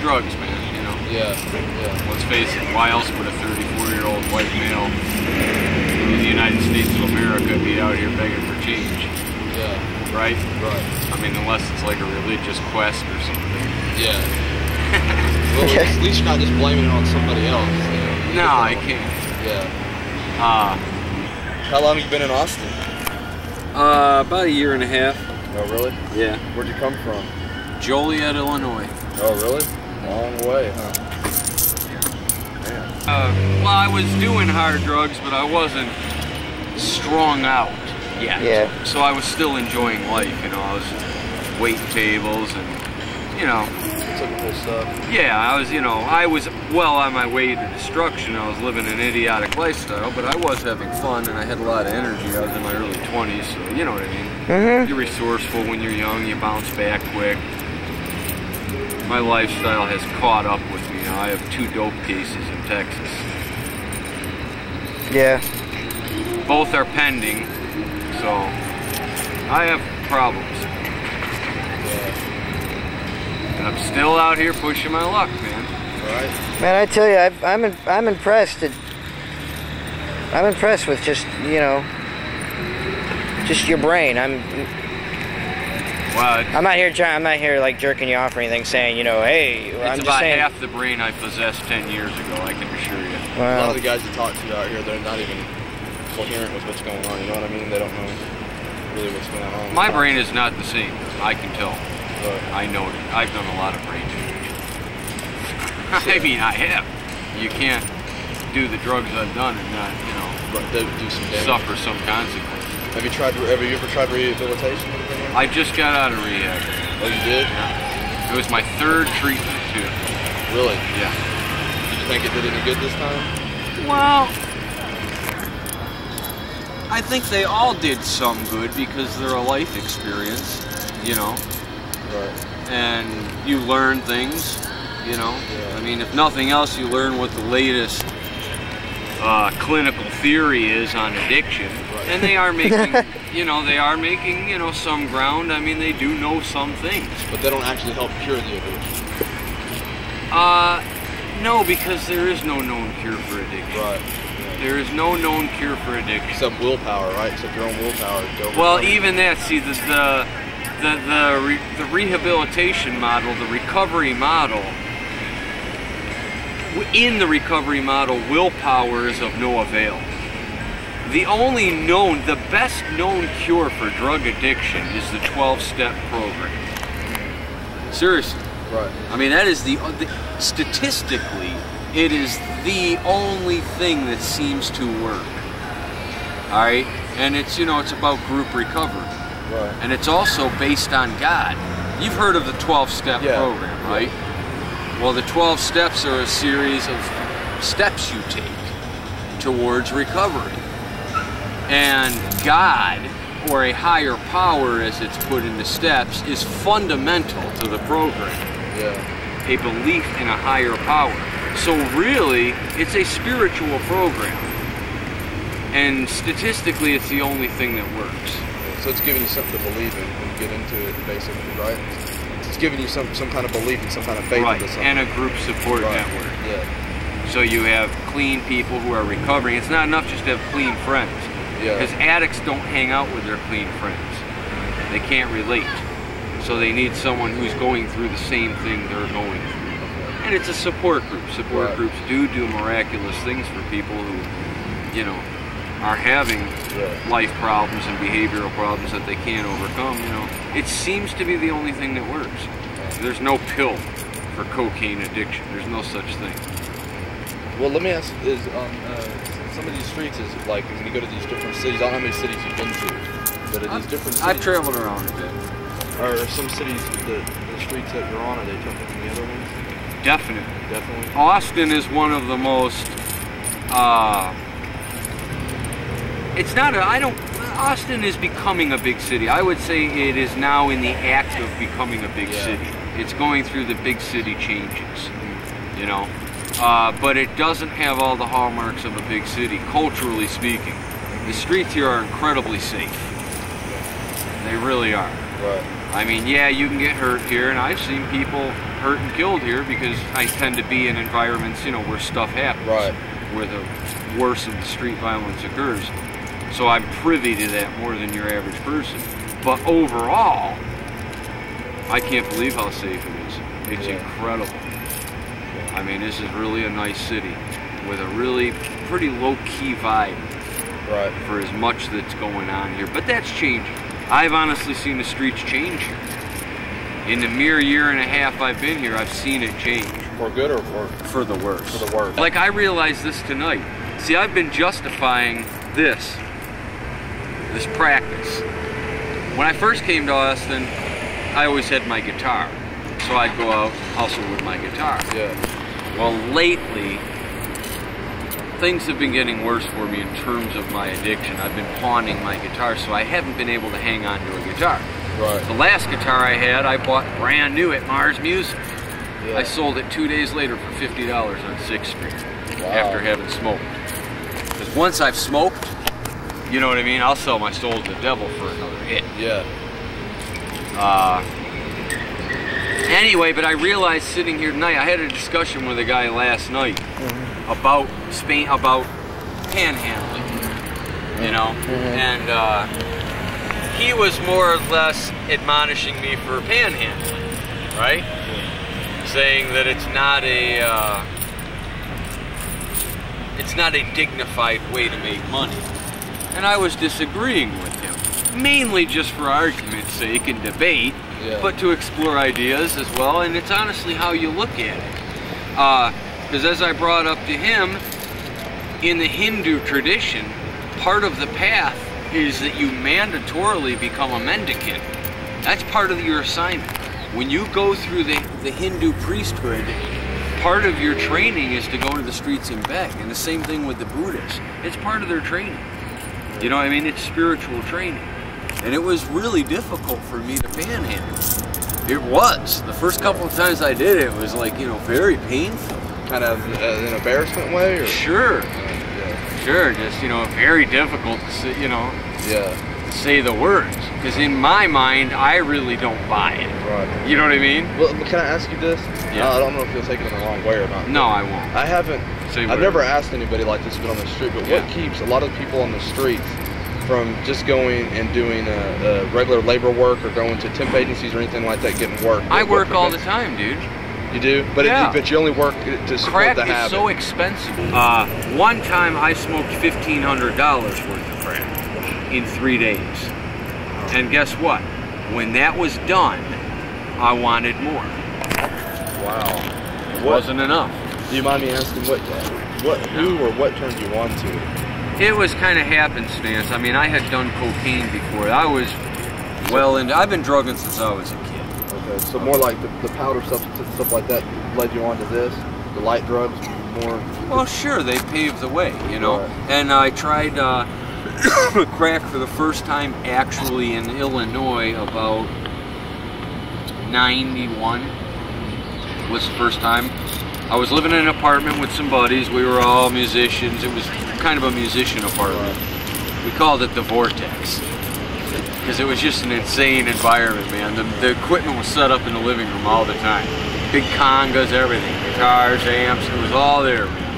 drugs, man, you know? Yeah, yeah. Let's face it, why else would a 34-year-old white male in the United States of America be out here begging for change? Yeah. Right? Right. I mean, unless it's like a religious quest or something. Yeah. Well, at least you're not just blaming it on somebody else. You know? No, I can't. Yeah. How long have you been in Austin? About a year and a half. Oh, really? Yeah. Where'd you come from? Joliet, Illinois. Oh, really? Long way, huh? Well, I was doing hard drugs, but I wasn't strung out yet. Yeah. So I was still enjoying life, you know. I was waiting tables and, you know. Typical stuff. Yeah, I was, you know, I was well on my way to destruction. I was living an idiotic lifestyle, but I was having fun and I had a lot of energy. I was in my early 20s, so you know what I mean. You're resourceful when you're young, you bounce back quick. My lifestyle has caught up with me now. I have 2 dope cases in Texas. Yeah. Both are pending, so I have problems. And I'm still out here pushing my luck, man. Right. Man, I tell you, I'm impressed. I'm impressed with just, you know, just your brain. I'm not here like jerking you off or anything, saying, you know, hey. It's about half the brain I possessed 10 years ago, I can assure you. Wow. A lot of the guys you talk to out here, they're not even coherent with what's going on. You know what I mean? They don't know really what's going on. My brain is not the same. I can tell. Right. I know it. I've done a lot of brain damage. I mean, I have. You can't do the drugs I've done and not, you know, do some damage. Suffer some consequences. Have you ever tried rehabilitation? I just got out of rehab. Oh, you did? Yeah. It was my 3rd treatment, too. Really? Yeah. Did you think it did any good this time? Well, I think they all did some good because they're a life experience, you know. Right. And you learn things, you know. Yeah. I mean, if nothing else, you learn what the latest clinical theory is on addiction. Right. And they are making, you know, some ground. I mean, they do know some things. But they don't actually help cure the addiction. No, because there is no known cure for addiction. Right. There is no known cure for addiction. Except willpower, right? Except your own willpower. Well, even that, see, the rehabilitation model, the recovery model, in the recovery model, willpower is of no avail. The best known cure for drug addiction is the 12-step program. Seriously. Right. I mean, that is statistically, it is the only thing that seems to work. All right? And it's, you know, it's about group recovery. Right. And it's also based on God. You've heard of the 12-step program, right? Yeah. Well, the 12 steps are a series of steps you take towards recovery. And God, or a higher power as it's put into steps, is fundamental to the program. Yeah. A belief in a higher power. So really, it's a spiritual program. And statistically, it's the only thing that works. So it's giving you something to believe in when you get into it, basically, right? It's giving you some kind of belief and some kind of faith into something. And a group support network. Yeah. So you have clean people who are recovering. It's not enough just to have clean friends. Yeah. Because addicts don't hang out with their clean friends. They can't relate. So they need someone who's going through the same thing they're going through. And it's a support group. Support groups do miraculous things for people who, you know, are having life problems and behavioral problems that they can't overcome, you know. It seems to be the only thing that works. There's no pill for cocaine addiction. There's no such thing. Well, let me ask, is some of these streets, is like, when you go to these different cities, I don't know how many cities you've been to, but at these different cities... I've traveled around a bit. Are some cities, the streets that you're on, are they tougher than the other ones? Definitely. Definitely. Austin is one of the most, it's not Austin is becoming a big city. I would say it is now in the act of becoming a big city. It's going through the big city changes, you know. But it doesn't have all the hallmarks of a big city, culturally speaking. The streets here are incredibly safe. They really are. Right. I mean, yeah, you can get hurt here, and I've seen people hurt and killed here because I tend to be in environments, you know, where stuff happens. Right. Where the worst of the street violence occurs. So I'm privy to that more than your average person. But overall, I can't believe how safe it is. It's incredible. I mean, this is really a nice city with a really pretty low-key vibe. Right. For as much that's going on here. But that's changing. I've honestly seen the streets change here. In the mere year and a half I've been here, I've seen it change. For good or for the worse? For the worse. Like, I realized this tonight. See, I've been justifying this practice. When I first came to Austin, I always had my guitar. So I'd go out also with my guitar. Yeah. Well, lately, things have been getting worse for me in terms of my addiction. I've been pawning my guitar, so I haven't been able to hang on to a guitar. Right. The last guitar I had, I bought brand new at Mars Music. Yeah. I sold it 2 days later for $50 on 6th Street after having smoked. Because once I've smoked, you know what I mean, I'll sell my soul to the devil for another hit. Yeah. Anyway, but I realized sitting here tonight, I had a discussion with a guy last night about Spain, about panhandling, you know, and he was more or less admonishing me for panhandling, right? Saying that it's not a dignified way to make money. And I was disagreeing with him, mainly just for argument's sake and debate, but to explore ideas as well, and it's honestly how you look at it. Because as I brought up to him, in the Hindu tradition, part of the path is that you mandatorily become a mendicant. That's part of your assignment. When you go through the Hindu priesthood, part of your training is to go to the streets and beg, and the same thing with the Buddhists. It's part of their training. You know what I mean? It's spiritual training. And it was really difficult for me to panhandle. It was. The first couple of times I did it, it was like, you know, very painful. Kind of an embarrassment way? Or? Sure. Sure, just, you know, very difficult to say, you know, say the words. Because in my mind, I really don't buy it. Right. You know what I mean? Well, can I ask you this? Yeah. I don't know if you'll take it in the wrong way or not. No, I won't. I've never asked anybody like this, but on the street, but what keeps a lot of people on the streets from just going and doing regular labor work or going to temp agencies or anything like that, getting work? I work all the time, dude. You do? But but you only work to support the habit. Crack is so expensive. One time I smoked $1,500 worth of crack in 3 days. And guess what? When that was done, I wanted more. Wow. It wasn't enough. Do you mind me asking who or what turned you on to it? It was kind of happenstance. I mean, I had done cocaine before. I was well into, I've been drugging since I was a kid. Okay, so more like the powder substance and stuff like that led you on to this? The light drugs more? Well, sure, they paved the way, you know. Right. And I tried crack for the first time actually in Illinois about 91 was the first time. I was living in an apartment with some buddies. We were all musicians. It was kind of a musician apartment. We called it the Vortex because it was just an insane environment, man. The equipment was set up in the living room all the time. Big congas, everything. Guitars, amps, it was all there, man.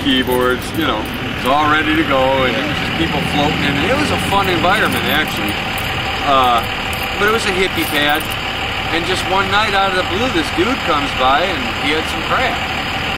Keyboards, you know, it was all ready to go, and it was just people floating in. It was a fun environment, actually. But it was a hippie pad. And just one night out of the blue, this dude comes by and he had some crack.